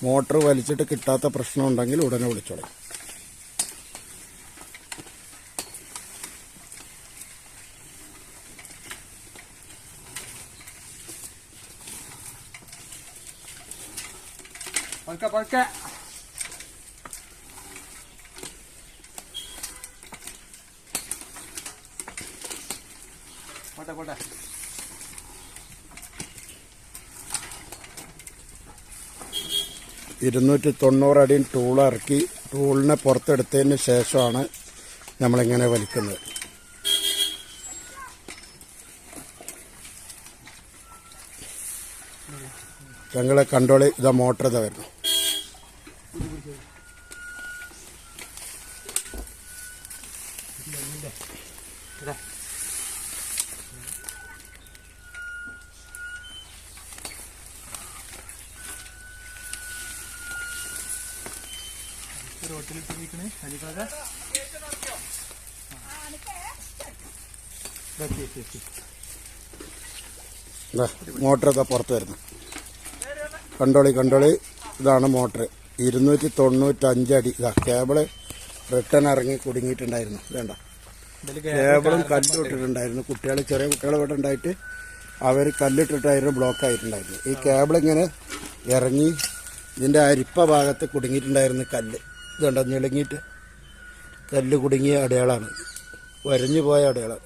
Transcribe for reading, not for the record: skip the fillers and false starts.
Motor വലിച്ചിട്ട് കിട്ടാത്ത പ്രശ്നം ഉണ്ടെങ്കിൽ ഉടനെ വിളിച്ചോളൂ. പഴുക്ക 290 അടി ടൂൾ ഇറക്കി ടൂളിനെ പുറത്തെടുത്തതിന് ശേഷമാണ് നമ്മളിങ്ങനെ വലിക്കുന്നത്. ഞങ്ങളെ കണ്ടോളി, ഇതാ മോട്ടർ ഇതാ വരുന്നു. മോട്ടർ ഇതാ പുറത്ത് വരുന്നു. കണ്ടോളി, ഇതാണ് മോട്ടർ. 295 അടി. ഇതാ കേബിള് റിട്ടേൺ ഇറങ്ങി കുടുങ്ങിയിട്ടുണ്ടായിരുന്നു. വേണ്ട, കേബിളും കല്ലും ഇട്ടിട്ടുണ്ടായിരുന്നു. ചെറിയ കുട്ടികൾ ഇവിടെ ഉണ്ടായിട്ട് അവർ കല്ലിട്ടിട്ടായിരുന്നു ബ്ലോക്ക് ആയിട്ടുണ്ടായിരുന്നു. ഈ കേബിൾ ഇങ്ങനെ ഇറങ്ങി ഇതിൻ്റെ അരിപ്പ ഭാഗത്ത് കുടുങ്ങിയിട്ടുണ്ടായിരുന്നു കല്ല്. ഇതുണ്ടോ ഞെളുങ്ങിയിട്ട് കല്ല് കുടുങ്ങിയ അടയാളാണ്, വരഞ്ഞു പോയ അടയാളം.